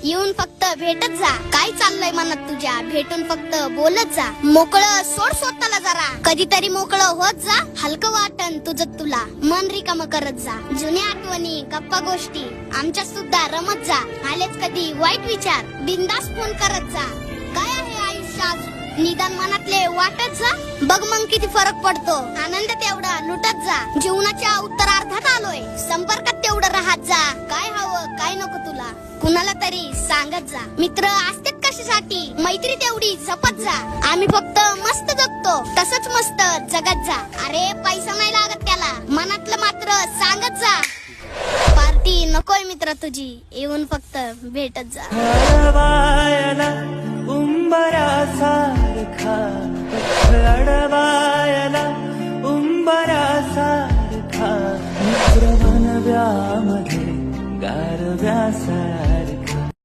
येऊन फक्त भेटत जा. काय चाललंय मनात तुझ्या, भेटून फक्त बोलत जा. मोकळं सोड स्वतःला जरा, कधीतरी मोकळं होत जा. हलकं वाटन तुझं तुला, मन रिकाम करत जा. जुन्या आठवणी गप्पा गोष्टी आमच्या सुद्धा रमत जा. आलेच कधी वाईट विचार, बिंदास फोन करत जा. काय आहे आयुष्यात निदान मनातले वाटत जा. बघ मग किती फरक पडतो. आनंद तेवढा लुटत जा. जीवनाच्या उत्तरार्धात आलोय, संपर्कात तेवढं राहत जा. काय हवं काय नको तुला कुणाला तरी सांगत जा. मित्र असतात कशासाठी, मैत्री तेवढी जपत जा. आम्ही फक्त मस्त जगतो, तसंच मस्त जगत जा. अरे पैसा नाही लागत त्याला, मनातलं मात्र सांगत जा. पार्टी नकोय मित्र तुझी, येऊन फक्त भेटत जा. उंबरासारखा लढवायला उंबरासारखा मित्र बनव्यामध्ये गारव्यासारखा